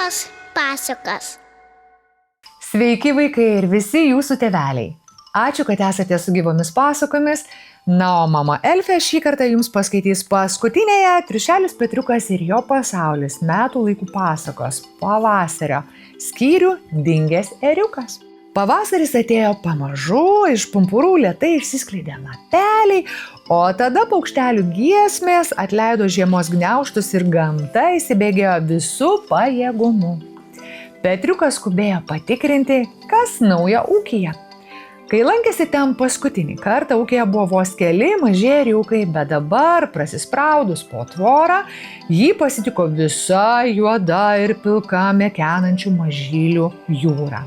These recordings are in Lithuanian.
Petriukos pasakos. Sveiki vaikai ir visi jūsų tėveliai. Ačiū, kad esate su gyvomis pasakomis. Na, o mama Elfė šį kartą jums paskaitys paskutinėje Triušelis Petriukas ir jo pasaulis metų laikų pasakos pavasario skyrių Dingęs ėriukas. Pavasaris atėjo pamažu, iš pumpurų lėtai išsiskleidė lapeliai, o tada paukštelių giesmės atleido žiemos gniaužtus ir gamta įsibėgėjo visų pajėgumu. Petriukas skubėjo patikrinti, kas nauja ūkyje. Kai lankėsi ten paskutinį kartą, ūkyje buvo vos keli maži ėriukai, bet dabar, prasispraudus po tvorą, jį pasitiko visa juoda ir pilka mekenančių mažylių jūra.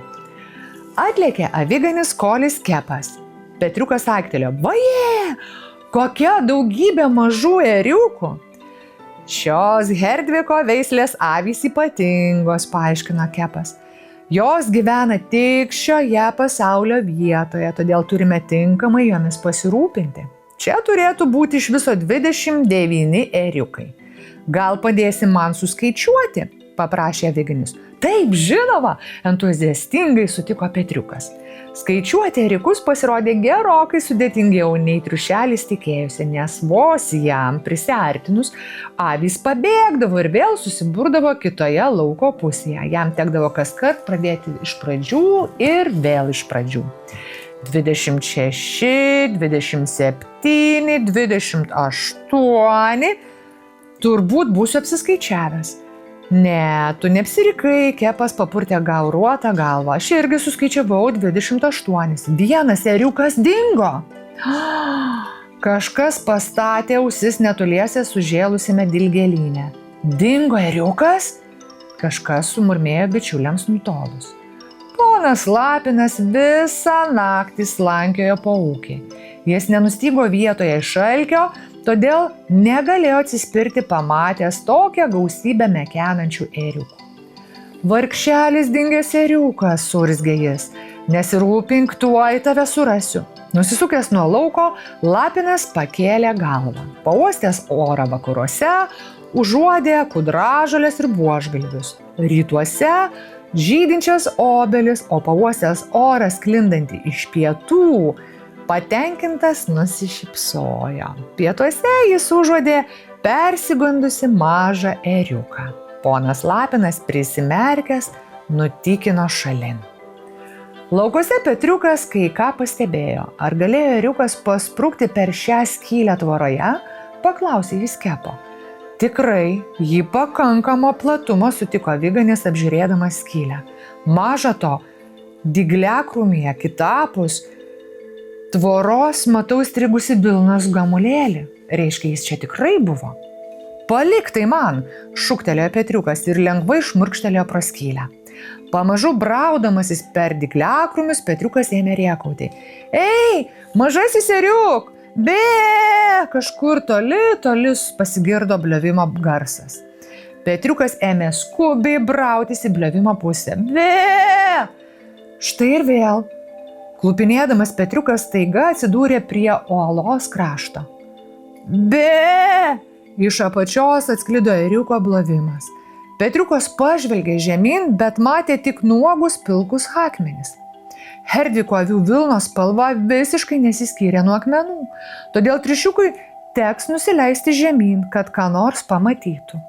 Atlėkė aviganis Kolis Kepas. Petriukas aktelėjo: "Vaje, kokia daugybė mažų ėriukų!" "Šios Herdviko veislės avys ypatingos," paaiškino Kepas. "Jos gyvena tik šioje pasaulio vietoje, todėl turime tinkamai jomis pasirūpinti. Čia turėtų būti iš viso 29 ėriukai. Gal padėsi man suskaičiuoti?" paprašė aviganis. "Taip, žinoma," entuziastingai sutiko Petriukas. Skaičiuoti ėriukus pasirodė gerokai sudėtingiau nei Triušelis tikėjosi, nes vos jam prisiartinus, avys pabėgdavo ir vėl susiburdavo kitoje lauko pusėje. Jam tekdavo kaskart pradėti iš pradžių ir vėl iš pradžių. 26, 27, 28. Turbūt būsiu apsiskaičiavęs. "Ne, tu neapsirikai," Kepas papurtė gauruotą galvą. "Aš irgi suskaičiavau 28. Vienas ėriukas dingo." Kažkas pastatė ausis netoliese sužėlusiame dilgėlyne. "Dingo ėriukas?" kažkas sumurmėjo bičiuliams nutolus. Ponas Lapinas visą naktį slankiojo po ūkį. Jis nenustygo vietoje iš alkio, todėl negalėjo atsispirti pamatęs tokią gausybę mekenančių ėriukų. "Vargšelis dingęs ėriukas," suurzgė jis, "nesirūpink, tuoj tave surasiu." Nusisukęs nuo lauko, Lapinas pakėlė galvą. Pauostęs orą vakaruose, užuodė kudražolės ir buožgalvius. Rytuose žydinčias obelis, o pauostęs orą sklindantį iš pietų, patenkintas nusišypsojo. Pietuose jis užuodė persigandusi mažą ėriuką. Ponas Lapinas prisimerkęs nutikino šalin. Laukuose Petriukas kai ką pastebėjo. Ar galėjo ėriukas pasprukti per šią skylę tvoroje? Paklausė jis Kepo. Tikrai, jį pakankamo platumo sutiko aviganis apžiūrėdamas skylę. Maža to, dygliakrūmyje kitapus tvoros matau strigusi Bilnos gamulėlį. Reiškia, jis čia tikrai buvo. "Palik tai man," šūktelėjo Petriukas ir lengvai šmurkštelėjo pro skylę. Pamažu braudamasis per dygliakrūmius, Petriukas ėmė rėkauti: "Ei, mažasis ėriuk! Be!" Kažkur toli pasigirdo bliovimo garsas. Petriukas ėmė skubiai brautis į bliovimo pusę. "Be!" Štai ir vėl. Klupinėdamas Petriukas staiga atsidūrė prie uolos krašto. "Be!" Iš apačios atsklido ėriuko blovimas. Petriukas pažvelgė žemyn, bet matė tik nuogus pilkus akmenis. Herdviko avių vilnos spalva visiškai nesiskyrė nuo akmenų, todėl triušiukui teks nusileisti žemyn, kad ką nors pamatytų.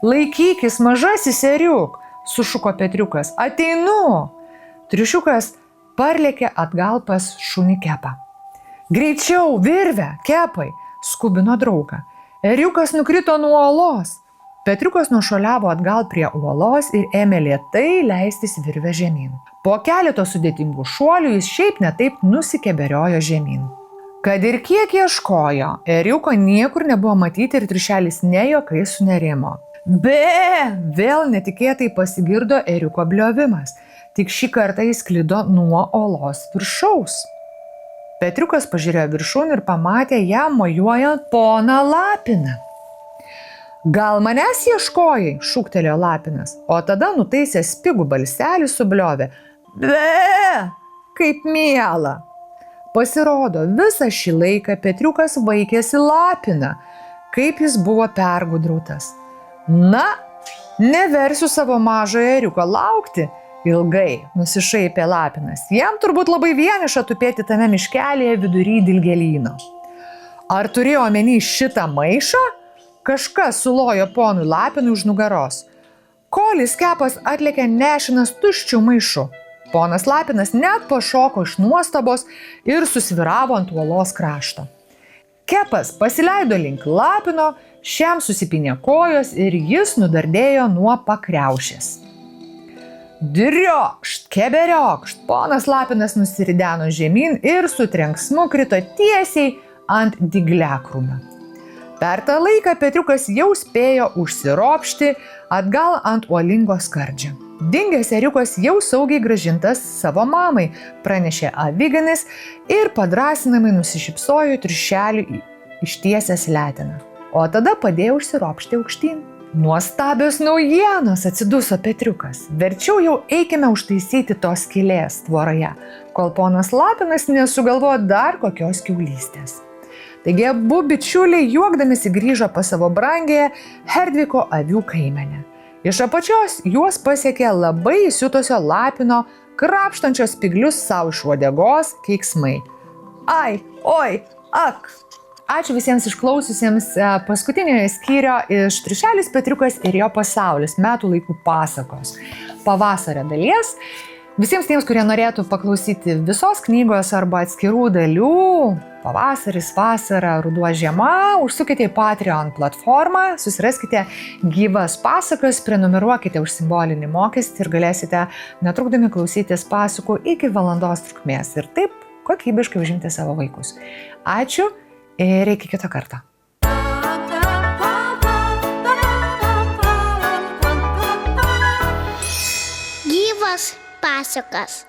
"Laikykis, mažasis ėriuk," sušuko Petriukas. "Ateinu!" Triušiukas parlėkė atgal pas šunį Kepą. "Greičiau, virve, Kepai!" skubino draugą. Ėriukas nukrito nuo uolos. Petriukas nušuoliavo atgal prie uolos ir ėmė lėtai leistis virve žemyn. Po keleto sudėtingų šuolių jis šiaip ne taip nusikeberiojo žemyn. Kad ir kiek ieškojo, ėriuko niekur nebuvo matyti ir Triušelis ne juokais sunerimo. "Be!" vėl netikėtai pasigirdo ėriuko bliovimas. Tik šį kartą jis sklido nuo uolos viršaus. Petriukas pažiūrėjo viršun ir pamatė jam mojuojant poną Lapiną. "Gal manęs ieškojai?" šūktelėjo Lapinas, o tada nutaisęs spigų balselį subliovė: "Be! Kaip miela!" Pasirodo, visą šį laiką Petriukas vaikėsi Lapiną, kaip jis buvo pergudrautas. Na, Neversiu savo mažo ėriuko laukti ilgai, nusišaipė Lapinas. Jam turbūt labai vieniša tupėti tame miškelėje vidury dilgėlyno. Ar turėjo omeny šitą maišą? Kažkas sulojo ponui Lapinui už nugaros. Kolis Kepas atlėkė nešinas tuščių maišų. Ponas Lapinas net pašoko iš nuostabos ir susviravo ant uolos krašto. Kepas pasileido link Lapino, šiam susipynė kojos ir jis nudardėjo nuo pakriaušės. Driokšt, keberiokšt, ponas Lapinas nusirideno žemyn ir su trenksmu krito tiesiai ant dygliakrūmio. Per tą laiką Petriukas jau spėjo užsiropšti atgal ant uolingo skardžio. Dingęs ėriukas jau saugiai grąžintas savo mamai, pranešė aviganis ir padrąsinamai nusišypsojo triušeliui ištiesęs leteną, o tada padėjo užsiropšti aukštyn. Nuostabios naujienos, atsiduso Petriukas. Verčiau jau eikime užtaisyti tos skylės tvoroje, kol ponas Lapinas nesugalvojo dar kokios kiaulystės. Taigi abu bičiuliai juokdamisi grįžo pas savo brangėją Herdviko avių kaimenę. Iš apačios juos pasiekė labai įsiutusio Lapino, krapštančio spyglius savo iš uodegos keiksmai. Ai, oi, ak! Ačiū visiems išklausiusiems paskutiniojo skyrio iš Triušelis Petriukas ir jo pasaulis metų laikų pasakos pavasario dalies. Visiems tiems, kurie norėtų paklausyti visos knygos arba atskirų dalių, pavasaris, vasara, ruduo, žiema, užsukite į Patreon platformą, susiraskite gyvas pasakas, prenumeruokite už simbolinį mokestį ir galėsite netrukdami klausytis pasakų iki valandos trukmės ir taip kokybiškai užimti savo vaikus. Ačiū ir iki kito karto. Gyvas pasakas.